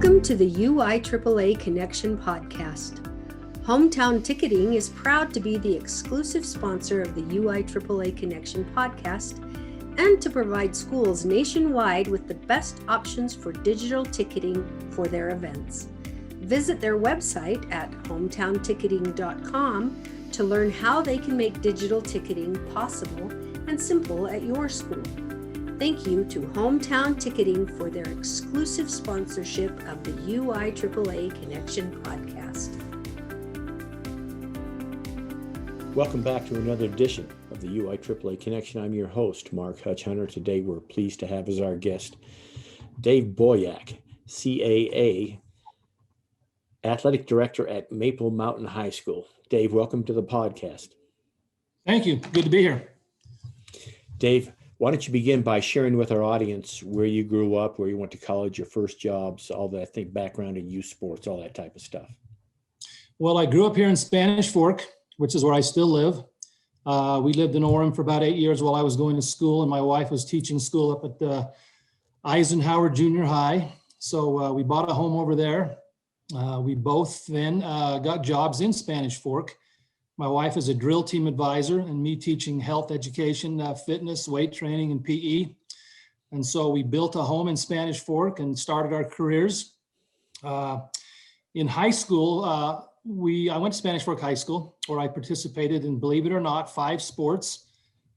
Welcome to the UIAAA Connection podcast. Hometown Ticketing is proud to be the exclusive sponsor of the UIAAA Connection podcast and to provide schools nationwide with the best options for digital ticketing for their events. Visit their website at hometownticketing.com to learn how they can make digital ticketing possible and simple at your school. Thank you to Hometown Ticketing for their exclusive sponsorship of the UIAAA Connection podcast. Welcome back to another edition of the UIAAA Connection. I'm your host, Mark Hutchhunter. Today we're pleased to have as our guest Dave Boyack, CAA, Athletic Director at Maple Mountain High School. Dave, welcome to the podcast. Thank you. Good to be here. Dave, why don't you begin by sharing with our audience where you grew up, where you went to college, your first jobs, all that, I think, background in youth sports, all that type of stuff. Well, I grew up here in Spanish Fork, which is where I still live. We lived in Orem for about 8 years while I was going to school, and my wife was teaching school up at Eisenhower Junior High. So we bought a home over there. We both then got jobs in Spanish Fork. My wife is a drill team advisor and me teaching health education, fitness, weight training, and PE. And so we built a home in Spanish Fork and started our careers. In high school, I went to Spanish Fork High School, where I participated in, believe it or not, 5 sports.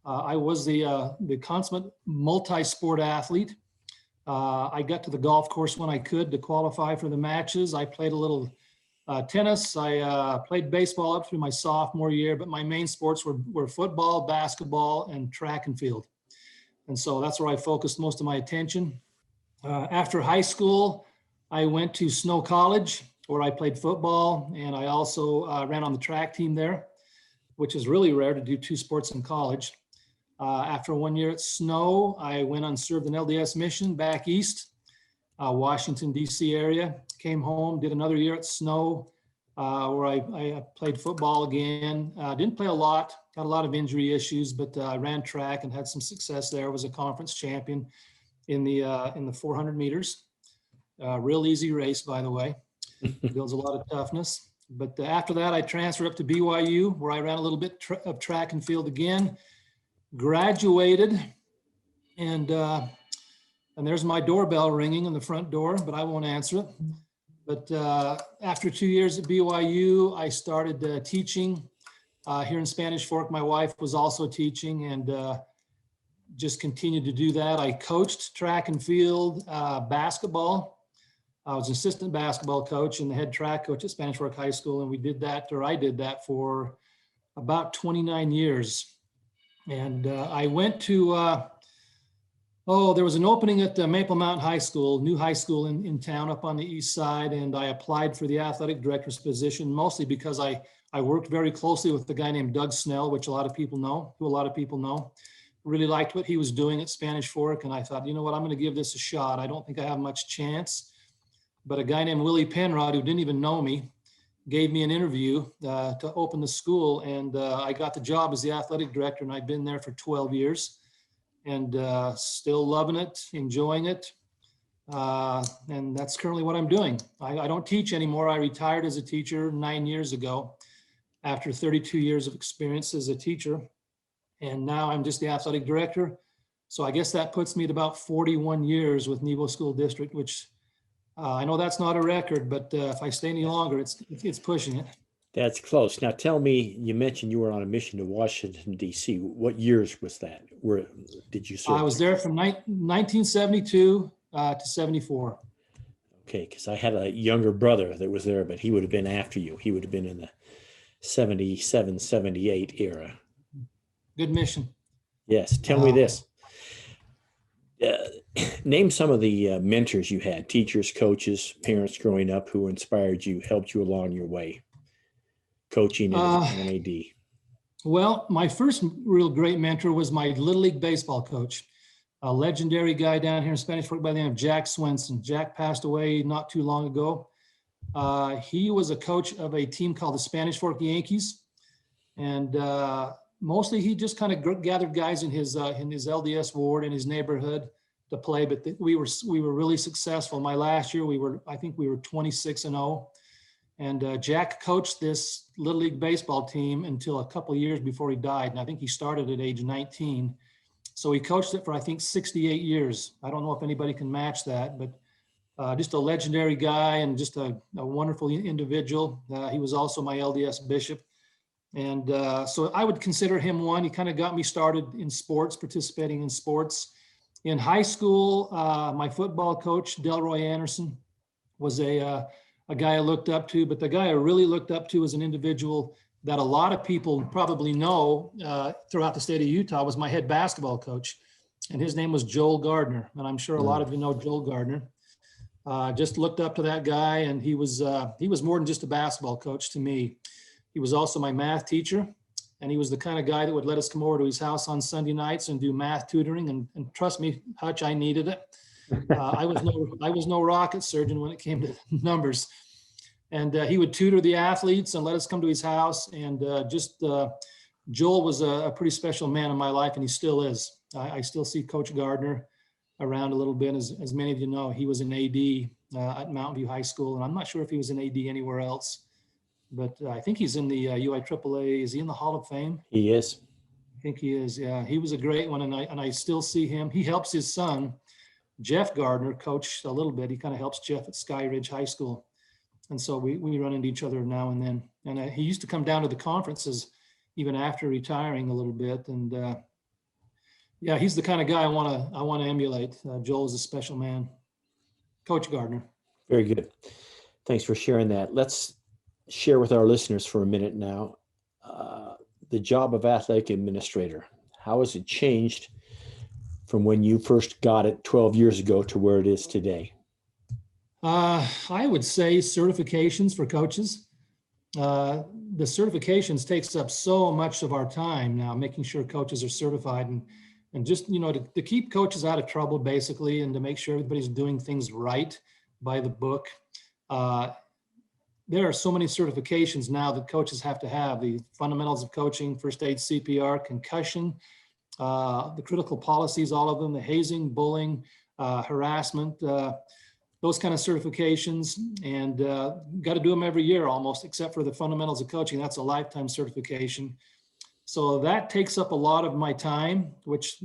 I was the consummate multi-sport athlete. I got to the golf course when I could to qualify for the matches. I played a little tennis. I played baseball up through my sophomore year, but my main sports were football, basketball, and track and field. And so that's where I focused most of my attention. After high school, I went to Snow College, where I played football, and I also ran on the track team there, which is really rare to do 2 sports in college. After 1 year at Snow, I went on served an LDS mission back east, Washington, D.C. area. Came home, did another year at Snow, where I played football again. Didn't play a lot, got a lot of injury issues, but I ran track and had some success there. Was a conference champion in the 400 meters. Real easy race, by the way. Builds a lot of toughness. But after that, I transferred up to BYU, where I ran a little bit of track and field again. Graduated, and there's my doorbell ringing on the front door, but I won't answer it. But after 2 years at BYU, I started teaching here in Spanish Fork. My wife was also teaching, and just continued to do that. I coached track and field, basketball. I was assistant basketball coach and the head track coach at Spanish Fork High School, and I did that for about 29 years. And I went to there was an opening at Maple Mountain High School, new high school in town up on the east side, and I applied for the athletic director's position, mostly because I worked very closely with a guy named Doug Snell, who a lot of people know. Really liked what he was doing at Spanish Fork, and I thought, you know what, I'm going to give this a shot. I don't think I have much chance. But a guy named Willie Penrod, who didn't even know me, gave me an interview to open the school, and I got the job as the athletic director, and I've been there for 12 years. And still loving it, enjoying it. And that's currently what I'm doing. I don't teach anymore. I retired as a teacher 9 years ago after 32 years of experience as a teacher. And now I'm just the athletic director. So I guess that puts me at about 41 years with Nebo School District, which I know that's not a record, but if I stay any longer, it's pushing it. That's close. Now tell me, you mentioned you were on a mission to Washington, D.C. What years was that? Where did you serve? I was there from 1972 to 74. Okay, because I had a younger brother that was there, but he would have been after you. He would have been in the 77, 78 era. Good mission. Yes. Tell me this. Name some of the mentors you had, teachers, coaches, parents growing up who inspired you, helped you along your way. Coaching and AD. Well, my first real great mentor was my Little League baseball coach, a legendary guy down here in Spanish Fork by the name of Jack Swenson. Jack passed away not too long ago. He was a coach of a team called the Spanish Fork Yankees. And mostly he just kind of gathered guys in his LDS ward in his neighborhood to play, but we were really successful. My last year, I think we were 26-0. And Jack coached this Little League baseball team until a couple of years before he died. And I think he started at age 19. So he coached it for, I think, 68 years. I don't know if anybody can match that, but just a legendary guy and just a wonderful individual. He was also my LDS bishop. And so I would consider him one. He kind of got me started in sports, participating in sports. In high school, my football coach, Delroy Anderson, was a guy I looked up to, but the guy I really looked up to as an individual that a lot of people probably know throughout the state of Utah was my head basketball coach. And his name was Joel Gardner. And I'm sure a lot of you know Joel Gardner. Just looked up to that guy, and he was more than just a basketball coach to me. He was also my math teacher, and he was the kind of guy that would let us come over to his house on Sunday nights and do math tutoring. And trust me, Hutch, I needed it. I was no rocket surgeon when it came to numbers. And he would tutor the athletes and let us come to his house. And Joel was a pretty special man in my life, and he still is. I still see Coach Gardner around a little bit. As many of you know, he was an AD at Mountain View High School, and I'm not sure if he was an AD anywhere else. But I think he's in the UIAAA. Is he in the Hall of Fame? He is. I think he is. Yeah, he was a great one, and I still see him. He helps his son, Jeff Gardner, coach a little bit. He kind of helps Jeff at Sky Ridge High School, and so we run into each other now and then. And he used to come down to the conferences even after retiring a little bit. And yeah, he's the kind of guy I want to emulate. Joel is a special man. Coach Gardner. Very good. Thanks for sharing that. Let's share with our listeners for a minute now the job of athletic administrator. How has it changed from when you first got it 12 years ago to where it is today? I would say certifications for coaches. The certifications takes up so much of our time now, making sure coaches are certified and just, to keep coaches out of trouble, basically, and to make sure everybody's doing things right by the book. There are so many certifications now that coaches have to have: the fundamentals of coaching, first aid, CPR, concussion, the critical policies, all of them, the hazing, bullying, harassment, those kind of certifications. And got to do them every year almost, except for the fundamentals of coaching. That's a lifetime certification. So that takes up a lot of my time, which,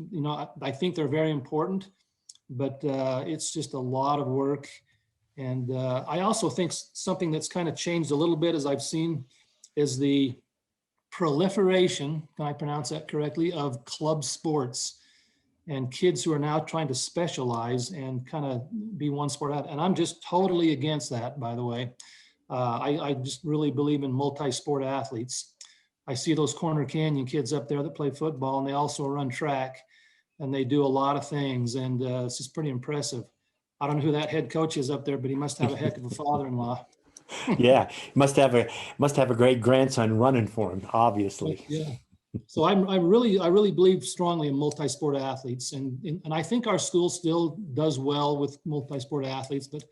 I think they're very important, but it's just a lot of work. And I also think something that's kind of changed a little bit, as I've seen, is the proliferation, can I pronounce that correctly, of club sports and kids who are now trying to specialize and kind of be one sport out. And I'm just totally against that, by the way. I just really believe in multi-sport athletes. I see those Corner Canyon kids up there that play football, and they also run track, and they do a lot of things, and it's just pretty impressive. I don't know who that head coach is up there, but he must have a heck of a father-in-law. Yeah, must have a great grandson running for him, obviously. Yeah. So I really believe strongly in multi-sport athletes, and I think our school still does well with multi-sport athletes. But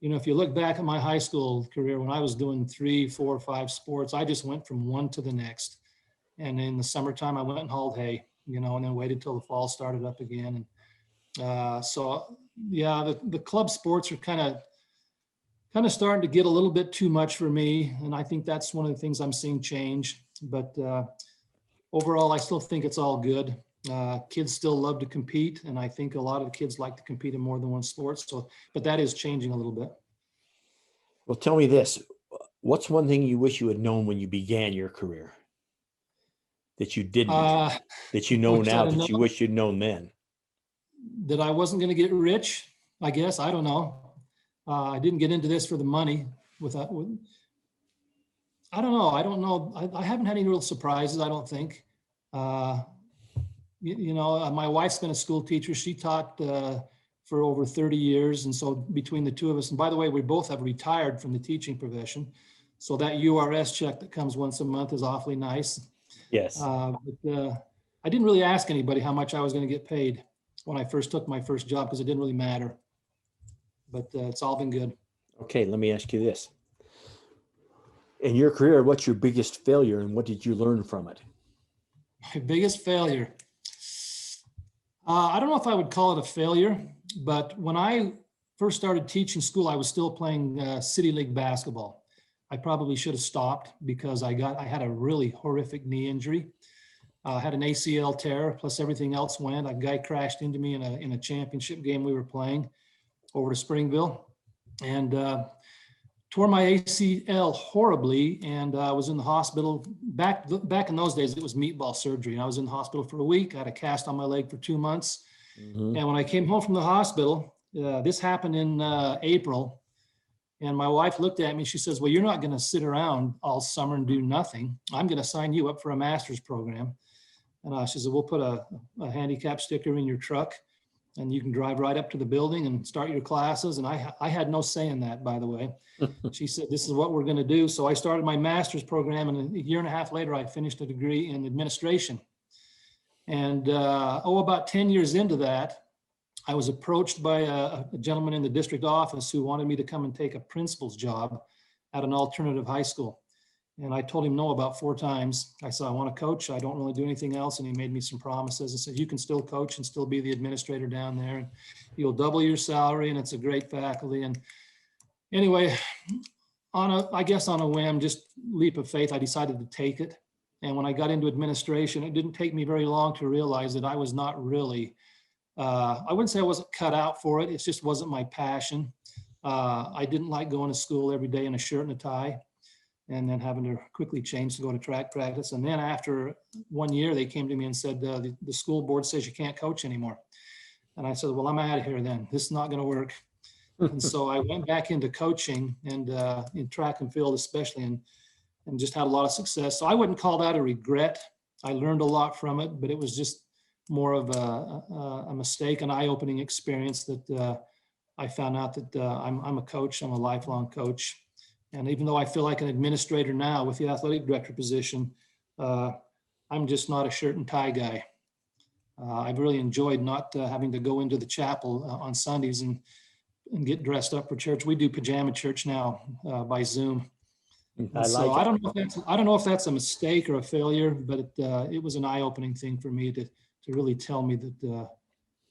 if you look back at my high school career, when I was doing 3, 4, 5 sports, I just went from one to the next. And in the summertime, I went and hauled hay, and then waited till the fall started up again. And so yeah, the club sports are kind of starting to get a little bit too much for me, and I think that's one of the things I'm seeing change. But overall, I still think it's all good. Kids still love to compete, and I think a lot of the kids like to compete in more than one sport. So, but that is changing a little bit. Well, tell me this: what's one thing you wish you had known when you began your career that you didn't, that you know now that you wish you'd known then? That I wasn't going to get rich, I guess. I don't know. I didn't get into this for the money. I don't know. I haven't had any real surprises, I don't think. My wife's been a school teacher. She taught for over 30 years. And so between the two of us, and by the way, we both have retired from the teaching profession. So that URS check that comes once a month is awfully nice. Yes. But I didn't really ask anybody how much I was going to get paid when I first took my first job, because it didn't really matter. But it's all been good. Okay, let me ask you this. In your career, what's your biggest failure and what did you learn from it? My biggest failure. I don't know if I would call it a failure, but when I first started teaching school, I was still playing City League basketball. I probably should have stopped because I had a really horrific knee injury. I had an ACL tear, plus everything else went. A guy crashed into me in a championship game we were playing over to Springville, and tore my ACL horribly, and I was in the hospital. Back in those days, it was meatball surgery. And I was in the hospital for a week. I had a cast on my leg for 2 months. Mm-hmm. And when I came home from the hospital, this happened in April, and my wife looked at me. She says, "Well, you're not going to sit around all summer and do nothing. I'm going to sign you up for a master's program." And she said, "We'll put a handicap sticker in your truck, and you can drive right up to the building and start your classes." And I had no say in that, by the way. She said, "This is what we're going to do." So I started my master's program, and a year and a half later, I finished a degree in administration. And about 10 years into that, I was approached by a gentleman in the district office who wanted me to come and take a principal's job at an alternative high school. And I told him no about 4 times. I said, "I want to coach. I don't really do anything else." And he made me some promises and said, "You can still coach and still be the administrator down there. And you'll double your salary, and it's a great faculty." And anyway, on a whim, just leap of faith, I decided to take it. And when I got into administration, it didn't take me very long to realize that I was not really, I wouldn't say I wasn't cut out for it. It just wasn't my passion. I didn't like going to school every day in a shirt and a tie, and then having to quickly change to go to track practice. And then after 1 year, they came to me and said, the school board says you can't coach anymore. And I said, "Well, I'm out of here then. This is not going to work." And so I went back into coaching, and in track and field especially, and just had a lot of success. So I wouldn't call that a regret. I learned a lot from it, but it was just more of a mistake, an eye-opening experience that I found out that I'm a coach. I'm a lifelong coach. And even though I feel like an administrator now with the athletic director position, I'm just not a shirt and tie guy. I've really enjoyed not having to go into the chapel on Sundays and get dressed up for church. We do pajama church now by Zoom. I don't know if that's a mistake or a failure, but it was an eye-opening thing for me to really tell me that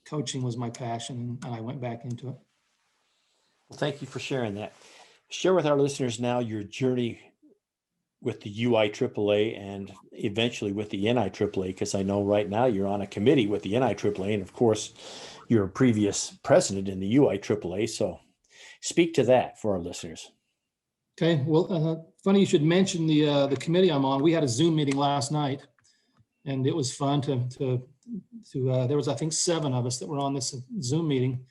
coaching was my passion, and I went back into it. Well, thank you for sharing that. Share with our listeners now your journey with the UIAAA and eventually with the NIAAA, because I know right now you're on a committee with the NIAAA, and of course, you're a previous president in the UIAAA. So speak to that for our listeners. Okay, well, funny you should mention the committee I'm on. We had a Zoom meeting last night, and it was fun to there was, I think, 7 of us that were on this Zoom meeting.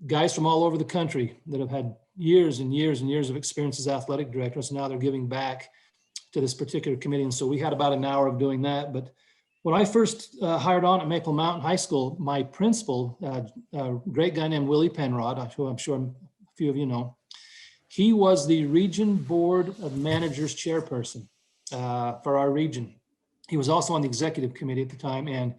Guys from all over the country that have had years and years and years of experience as athletic directors. Now they're giving back to this particular committee. And so we had about an hour of doing that. But when I first hired on at Maple Mountain High School, my principal, a great guy named Willie Penrod, who I'm sure a few of you know, he was the Region Board of Managers chairperson for our region. He was also on the executive committee at the time. And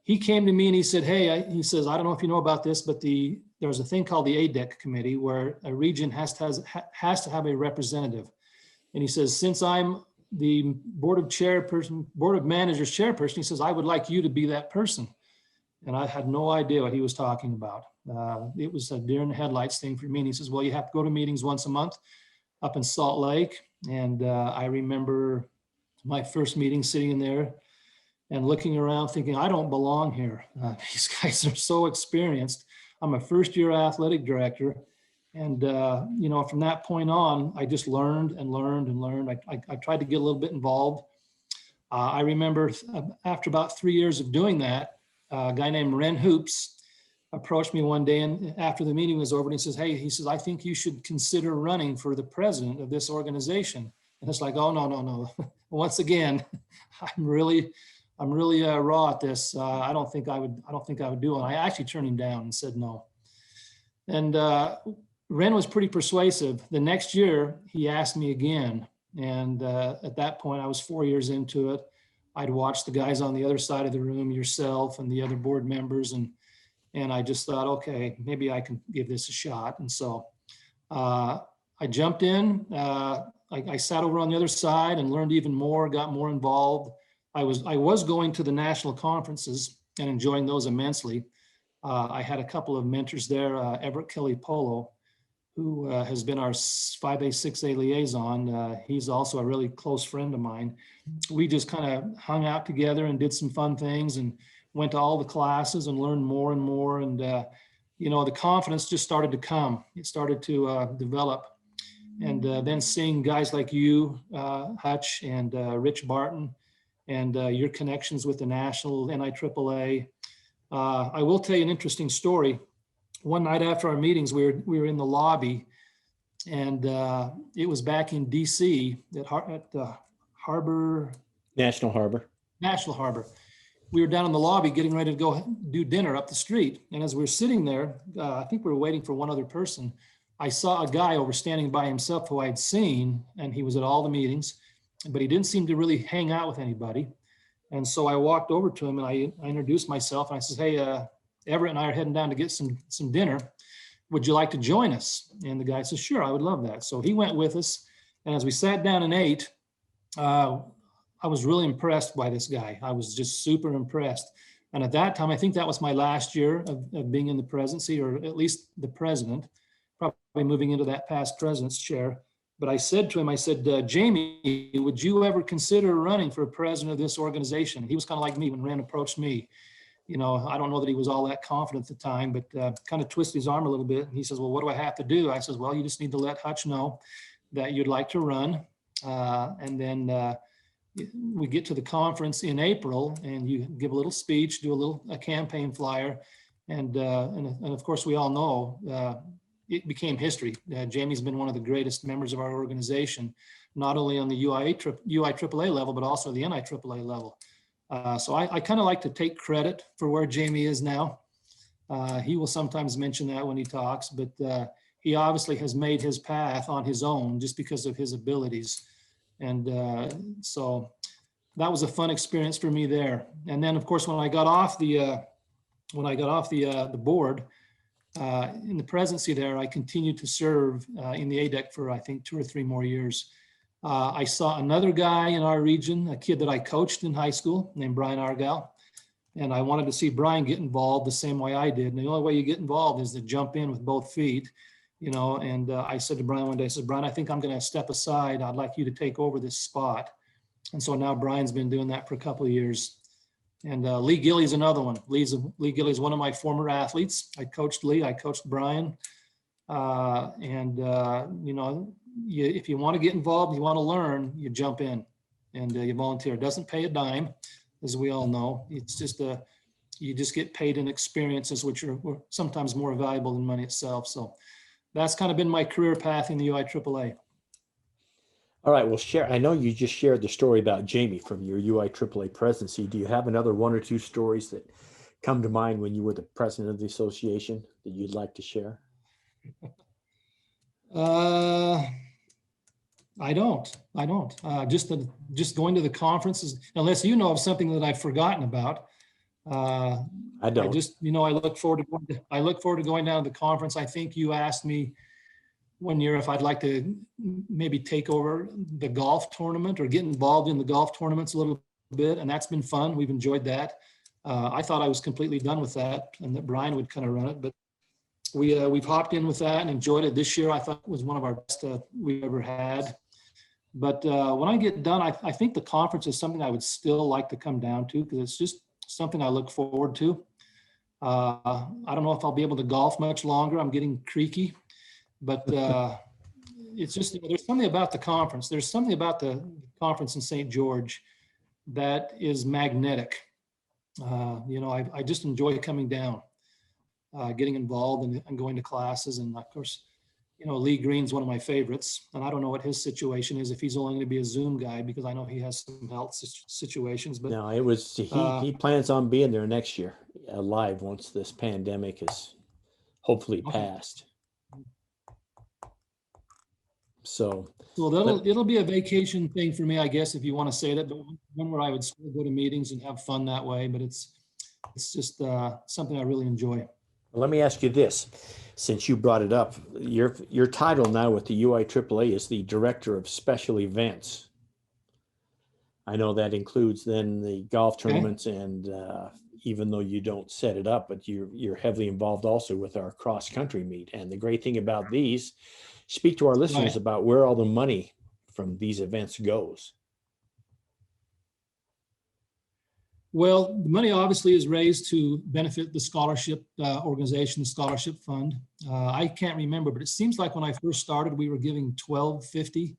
he came to me and he said, "Hey," he says, "I don't know if you know about this, but there's a thing called the ADEC committee where a region has to have a representative." And he says, "Since I'm the board of managers chairperson," he says, "I would like you to be that person." And I had no idea what he was talking about. It was a deer in the headlights thing for me. And he says, "Well, you have to go to meetings once a month up in Salt Lake." And I remember my first meeting sitting in there and looking around thinking, I don't belong here. These guys are so experienced. I'm a first-year athletic director. And, from that point on, I just learned and learned and learned. I tried to get a little bit involved. I remember after about 3 years of doing that, a guy named Ren Hoops approached me one day, and after the meeting was over, and he says, "Hey," he says, "I think you should consider running for the president of this organization." And it's like, oh, no. Once again, I'm really raw at this. I don't think I would do it. I actually turned him down and said no. And Ren was pretty persuasive. The next year, he asked me again. And at that point, I was 4 years into it. I'd watched the guys on the other side of the room, yourself and the other board members. And I just thought, okay, maybe I can give this a shot. And so I jumped in. I sat over on the other side and learned even more, got more involved. I was going to the national conferences, and enjoying those immensely. I had a couple of mentors there, Everett Kelly Polo, who has been our 5A, 6A liaison. He's also a really close friend of mine. We just kind of hung out together and did some fun things and went to all the classes and learned more and more. And, the confidence just started to come. It started to develop. And then seeing guys like you, Hutch, and Rich Barton, and your connections with the national NIAAA. I will tell you an interesting story. One night after our meetings, we were in the lobby, and it was back in DC at the National Harbor. We were down in the lobby getting ready to go do dinner up the street. And as we were sitting there, I think we were waiting for one other person. I saw a guy over standing by himself who I'd seen, and he was at all the meetings, but he didn't seem to really hang out with anybody. And so I walked over to him and I introduced myself and I said, "Hey, Everett and I are heading down to get some dinner. Would you like to join us?" And the guy says, "Sure, I would love that." So he went with us. And as we sat down and ate, I was really impressed by this guy. I was just super impressed. And at that time, I think that was my last year of being in the presidency, or at least the president, probably moving into that past president's chair. But I said to him, I said, "Jamie, would you ever consider running for president of this organization?" He was kind of like me when Ren approached me. I don't know that he was all that confident at the time, but kind of twisted his arm a little bit. And he says, "Well, what do I have to do?" I says, "Well, you just need to let Hutch know that you'd like to run. And then we get to the conference in April and you give a little speech, do a campaign flyer. And of course, we all know it became history. Jamie's been one of the greatest members of our organization, not only on the UIAAA level, but also the NIAAA level. So I kind of like to take credit for where Jamie is now. He will sometimes mention that when he talks, but he obviously has made his path on his own just because of his abilities. And so that was a fun experience for me there. And then, of course, when I got off the board in the presidency there, I continued to serve in the ADEC for I think 2 or 3 more years. I saw another guy in our region, a kid that I coached in high school named Brian Argyle. And I wanted to see Brian get involved the same way I did. And the only way you get involved is to jump in with both feet, and I said to Brian one day, I said, "Brian, I think I'm going to step aside. I'd like you to take over this spot." And so now Brian's been doing that for a couple of years. And Lee Gilley is another one. Lee Gilley is one of my former athletes. I coached Lee, I coached Brian. If you want to get involved, you want to learn, you jump in and you volunteer. It doesn't pay a dime, as we all know. It's just you just get paid in experiences, which are sometimes more valuable than money itself. So that's kind of been my career path in the UIAAA. All right, well, I know you just shared the story about Jamie from your UIAAA presidency. Do you have another 1 or 2 stories that come to mind when you were the president of the association that you'd like to share? I don't. Just going to the conferences, unless you know of something that I've forgotten about. I don't. I look forward to going down to the conference. I think you asked me one year if I'd like to maybe take over the golf tournament or get involved in the golf tournaments a little bit, and that's been fun. We've enjoyed that. I thought I was completely done with that and that Brian would kind of run it, but we've hopped in with that and enjoyed it. This year I thought was one of our best we've ever had. But when I get done, I think the conference is something I would still like to come down to because it's just something I look forward to. I don't know if I'll be able to golf much longer. I'm getting creaky, but it's just, there's something about the conference. There's something about the conference in St. George that is magnetic. I just enjoy coming down, getting involved and going to classes. And of course, Lee Green's one of my favorites, and I don't know what his situation is, if he's only going to be a Zoom guy, because I know he has some health situations. But no, it was he plans on being there next year live once this pandemic is hopefully passed. So it'll be a vacation thing for me, I guess, if you want to say that, but one where I would still go to meetings and have fun that way. But it's just something I really enjoy. Well, let me ask you this. Since you brought it up, your title now with the UIAAA is the Director of Special Events. I know that includes then the golf tournaments and even though you don't set it up, but you're heavily involved also with our cross country meet. And the great thing about these, speak to our listeners Right. about where all the money from these events goes. Well, the money obviously is raised to benefit the scholarship organization, the scholarship fund. I can't remember, but it seems like when I first started, we were giving $12.50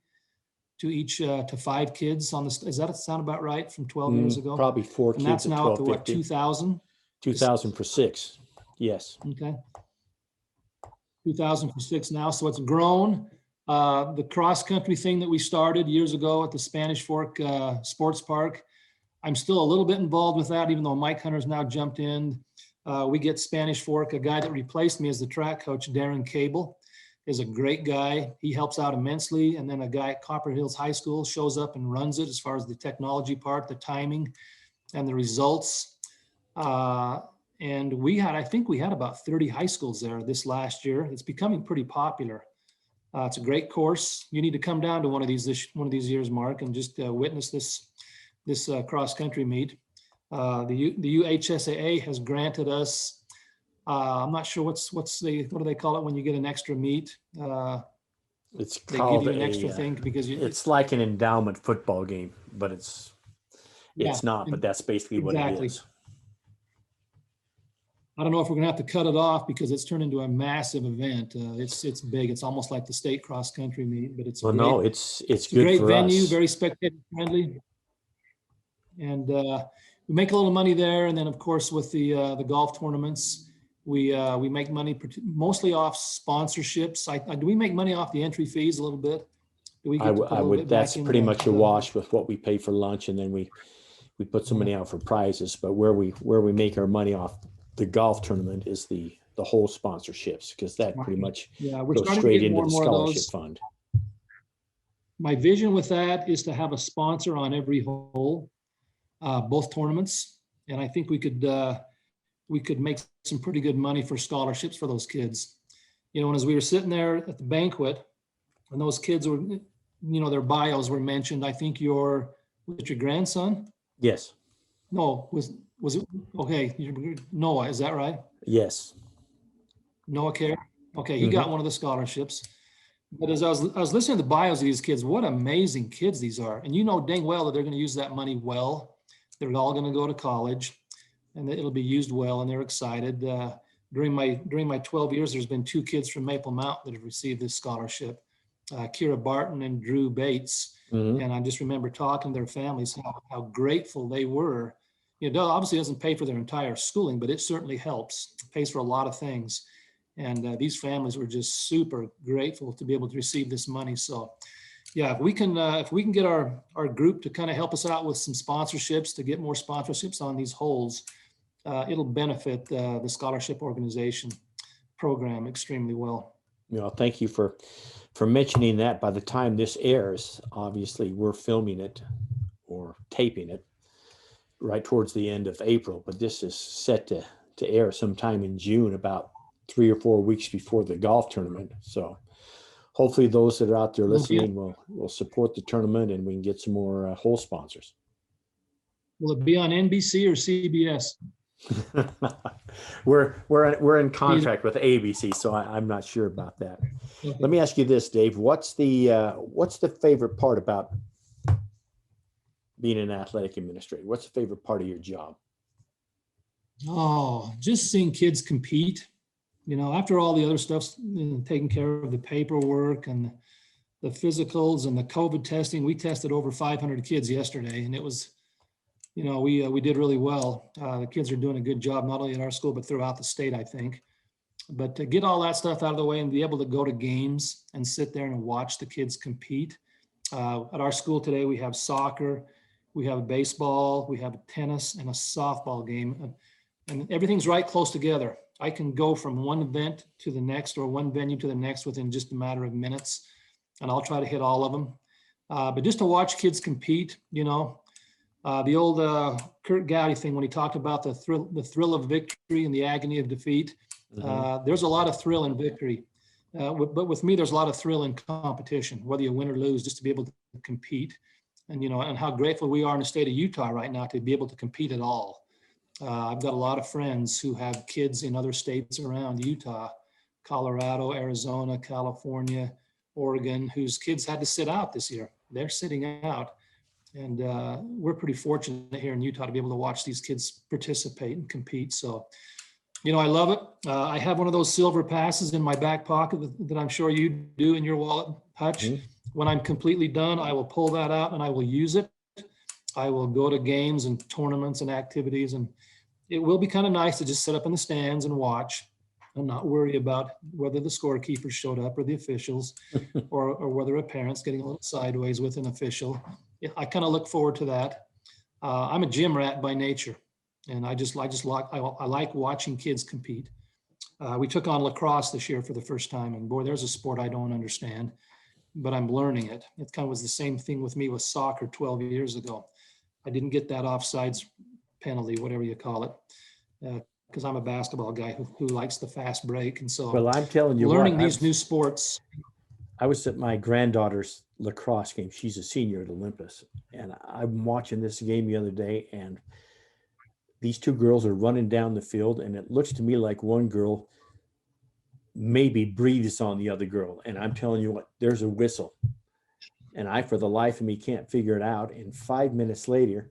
to each to 5 kids on this. Does that sound about right from 12 years ago? Probably 4 And kids that's at now up to what, 12.50. 2,000? 2,000 for 6. Yes. Okay. 2,000 for 6 now, so it's grown. The cross-country thing that we started years ago at the Spanish Fork Sports Park, I'm still a little bit involved with that, even though Mike Hunter's now jumped in. We get Spanish Fork, a guy that replaced me as the track coach, Darren Cable, is a great guy. He helps out immensely. And then a guy at Copper Hills High School shows up and runs it as far as the technology part, the timing, and the results. And I think we had about 30 high schools there this last year. It's becoming pretty popular. It's a great course. You need to come down to one of these years, Mark, and just witness this cross-country meet. The UHSAA has granted us, I'm not sure what do they call it when you get an extra meet? It's They called give you an extra thing because it's like an endowment football game, but it's Yeah, not, but that's basically what it exactly. is. I don't know if we're gonna have to cut it off because it's turned into a massive event. It's big. It's almost like the state cross country meet, but it's Well, great. no, it's It's a good great for venue, us. very spectator friendly. And we make a little money there. And then of course with the golf tournaments, we make money mostly off sponsorships. Do we make money off the entry fees a little bit? Do we get to put a I little would. bit back That's in pretty the- much a wash with what we pay for lunch, and then we put some money out for prizes. But where we make our money off the golf tournament is the whole sponsorships, because that pretty much Yeah, we're goes starting to straight get into more the and more of scholarship those. fund. My vision with that is to have a sponsor on every hole, both tournaments. And I think we could make some pretty good money for scholarships for those kids. You know, and as we were sitting there at the banquet, and those kids were, their bios were mentioned. I think was it your grandson? Yes. No, was it? Okay, Noah, is that right? Yes. Noah Care? Okay, he got one of the scholarships. But as I was listening to the bios of these kids, what amazing kids these are. And you know dang well that they're going to use that money well. They're all going to go to college and it'll be used well, and they're excited. During my 12 years, there's been 2 kids from Maple Mountain that have received this scholarship, Kira Barton and Drew Bates. And I just remember talking to their families, how grateful they were. It obviously doesn't pay for their entire schooling, but it certainly helps. It pays for a lot of things. And these families were just super grateful to be able to receive this money. So yeah, if we can get our group to kind of help us out with some sponsorships, to get more sponsorships on these holes, it'll benefit the scholarship organization program extremely well. Thank you for mentioning that. By the time this airs, obviously we're filming it or taping it right towards the end of April, but this is set to air sometime in June, about 3 or 4 weeks before the golf tournament. So hopefully those that are out there listening will support the tournament, and we can get some more hole sponsors. Will it be on NBC or CBS? We're in contract with ABC, so I'm not sure about that. Okay. Let me ask you this, Dave. What's the favorite part about being an athletic administrator? What's the favorite part of your job? Oh, just seeing kids compete. After all the other stuff's taking care of the paperwork and the physicals and the COVID testing, we tested over 500 kids yesterday, and it was, we did really well. The kids are doing a good job, not only at our school, but throughout the state, I think. But to get all that stuff out of the way and be able to go to games and sit there and watch the kids compete. At our school today, we have soccer, we have baseball, we have tennis, and a softball game. And everything's right close together. I can go from one event to the next or one venue to the next within just a matter of minutes, and I'll try to hit all of them. But just to watch kids compete, the old Kurt Gowdy thing, when he talked about the thrill of victory and the agony of defeat, there's a lot of thrill in victory. But with me, there's a lot of thrill in competition, whether you win or lose, just to be able to compete. And, and how grateful we are in the state of Utah right now to be able to compete at all. I've got a lot of friends who have kids in other states around Utah, Colorado, Arizona, California, Oregon, whose kids had to sit out this year. They're sitting out. And we're pretty fortunate here in Utah to be able to watch these kids participate and compete. So, I love it. I have one of those silver passes in my back pocket that I'm sure you do in your wallet, Hutch. Mhm. When I'm completely done, I will pull that out and I will use it. I will go to games and tournaments and activities, and it will be kind of nice to just sit up in the stands and watch and not worry about whether the scorekeepers showed up or the officials or whether a parent's getting a little sideways with an official. I kind of look forward to that. I'm a gym rat by nature, and I like watching kids compete. We took on lacrosse this year for the first time, and boy, there's a sport I don't understand, but I'm learning it. It kind of was the same thing with me with soccer 12 years ago. I didn't get that offsides penalty, whatever you call it, because I'm a basketball guy who likes the fast break. And so Well, I'm telling you learning what, these new sports. I was at my granddaughter's lacrosse game. She's a senior at Olympus. And I'm watching this game the other day, and these two girls are running down the field, and it looks to me like one girl maybe breathes on the other girl. And I'm telling you what, there's a whistle. And I, for the life of me, can't figure it out. And 5 minutes later,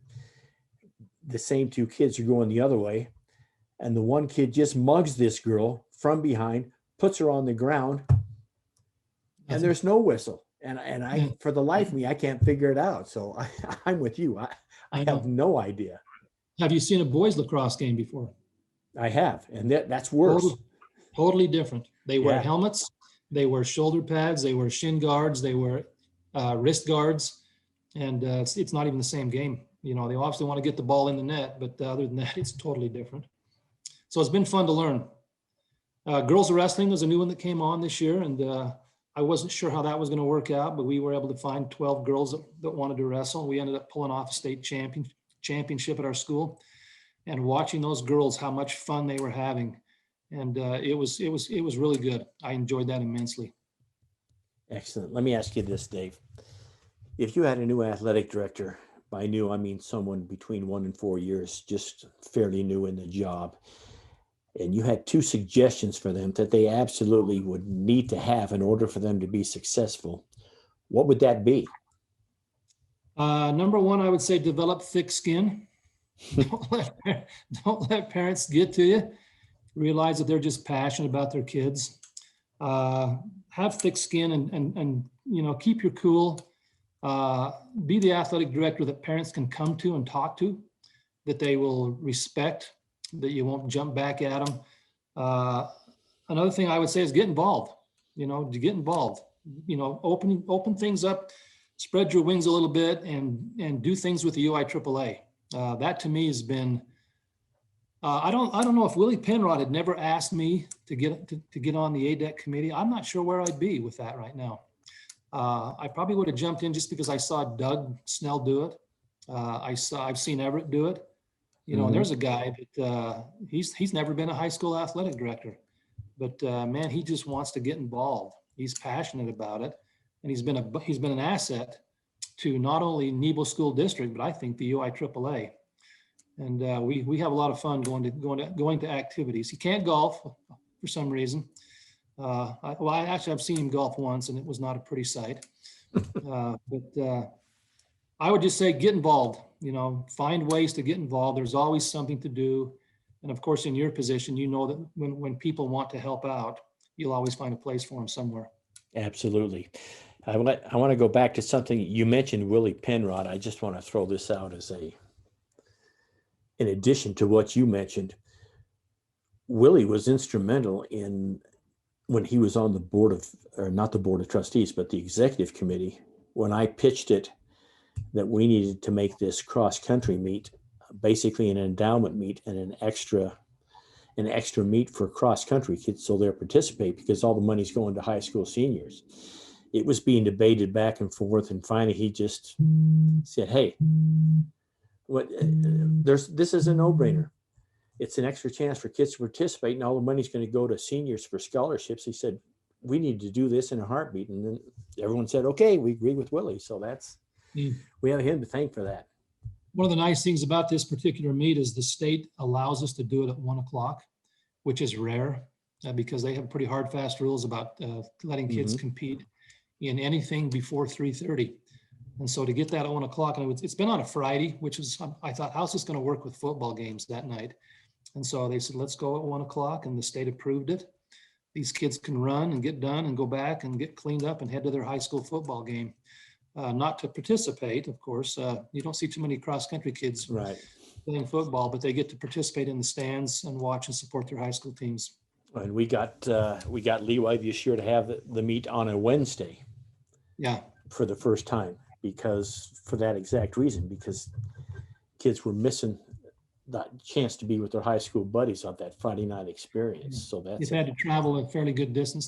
the same two kids are going the other way. And the one kid just mugs this girl from behind, puts her on the ground, and there's no whistle. And I, for the life of me, I can't figure it out. So I'm with you. I have no idea. Have you seen a boys lacrosse game before? I have. And that's worse. Totally different. They wear Yeah. helmets, they wear shoulder pads, they wear shin guards, they wear wrist guards, and it's not even the same game. They obviously want to get the ball in the net, but other than that, it's totally different. So it's been fun to learn. Girls wrestling was a new one that came on this year, and I wasn't sure how that was going to work out, but we were able to find 12 girls that wanted to wrestle. We ended up pulling off a state championship at our school, and watching those girls, how much fun they were having. And it was really good. I enjoyed that immensely. Excellent. Let me ask you this, Dave. If you had a new athletic director, by new, I mean someone between 1 and 4 years, just fairly new in the job, and you had two suggestions for them that they absolutely would need to have in order for them to be successful, what would that be? Number one, I would say develop thick skin. Don't let parents get to you. Realize that they're just passionate about their kids. Have thick skin and keep your cool. Be the athletic director that parents can come to and talk to, that they will respect, that you won't jump back at them. Another thing I would say is get involved. To get involved. Open things up, spread your wings a little bit, and do things with the UIAAA. That to me has been. I don't know if Willie Penrod had never asked me to get on the ADEC committee. I'm not sure where I'd be with that right now. I probably would have jumped in just because I saw Doug Snell do it. I've seen Everett do it. And there's a guy that he's never been a high school athletic director, but man, he just wants to get involved. He's passionate about it, and he's been an asset to not only Nebo School District, but I think the UIAAA. And we have a lot of fun going to activities. He can't golf for some reason. I've seen him golf once, and it was not a pretty sight. But I would just say get involved. Find ways to get involved. There's always something to do, and of course, in your position, that when people want to help out, you'll always find a place for them somewhere. Absolutely. I want to go back to something you mentioned, Willie Penrod. I just want to throw this out in addition to what you mentioned. Willie was instrumental when he was on the not the board of trustees, but the executive committee, when I pitched it that we needed to make this cross-country meet basically an endowment meet and an extra meet for cross-country kids so they'll participate, because all the money's going to high school seniors. It was being debated back and forth, and finally he just said, hey, this is a no-brainer. It's an extra chance for kids to participate, and all the money's going to go to seniors for scholarships. He said, we need to do this in a heartbeat. And then everyone said, okay, we agree with Willie. So we have him to thank for that. One of the nice things about this particular meet is the state allows us to do it at 1 o'clock, which is rare because they have pretty hard, fast rules about letting kids compete in anything before 3:30. And so to get that at 1 o'clock, and it's been on a Friday, which is, I thought, how's this going to work with football games that night? And so they said, let's go at 1 o'clock, and the state approved it. These kids can run and get done and go back and get cleaned up and head to their high school football game. Not to participate, of course. You don't see too many cross-country kids playing football, but they get to participate in the stands and watch and support their high school teams. And we got Levi this year to have the meet on a Wednesday. Yeah. For the first time, because for that exact reason, because kids were missing that chance to be with their high school buddies on that Friday night experience. So that's, if they had to travel a fairly good distance,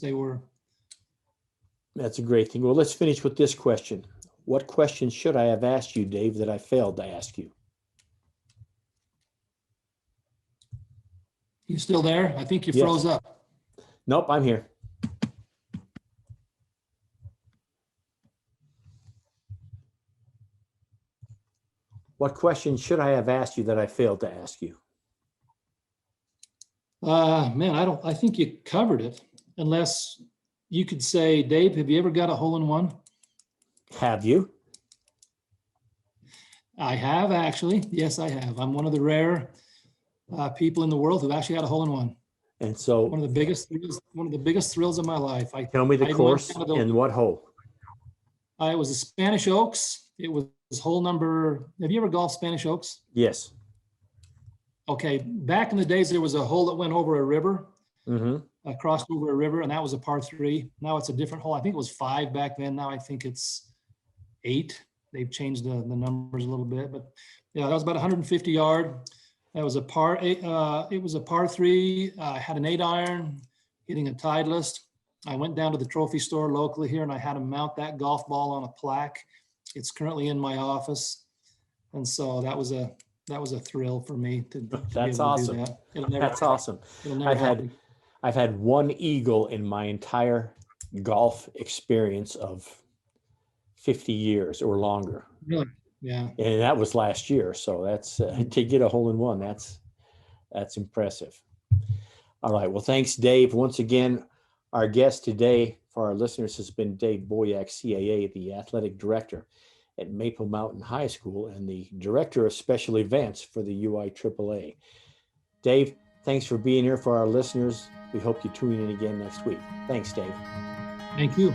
that's a great thing. Well, let's finish with this question. What question should I have asked you, Dave, that I failed to ask you? You still there? I think you froze up. Nope, I'm here. What question should I have asked you that I failed to ask you? Man, I think you covered it, unless you could say, Dave, have you ever got a hole-in-one? Have you? I have, actually. Yes, I have. I'm one of the rare people in the world who actually had a hole-in-one. And so one of the biggest thrills of my life. Tell me the course and what hole. It was the Spanish Oaks. It was hole number. Have you ever golfed Spanish Oaks? Yes. Okay. Back in the days, there was a hole that went over a river, crossed over a river, and that was a par 3. Now it's a different hole. I think it was 5 back then. Now I think it's 8. They've changed the numbers a little bit, but yeah, that was about 150 yard. That was a par 8. It was a par 3. I had an 8-iron, hitting a Titleist. I went down to the trophy store locally here, and I had to mount that golf ball on a plaque. It's currently in my office, and so that was a thrill for me to That's awesome. Do that. That's awesome. I've had one eagle in my entire golf experience of 50 years or longer. Really? Yeah. And that was last year. So that's to get a hole-in-one. That's impressive. All right. Well, thanks, Dave. Once again, our guest today for our listeners has been Dave Boyack, CAA, the athletic director at Maple Mountain High School and the director of special events for the UIAAA. Dave, thanks for being here for our listeners. We hope you tune in again next week. Thanks, Dave. Thank you.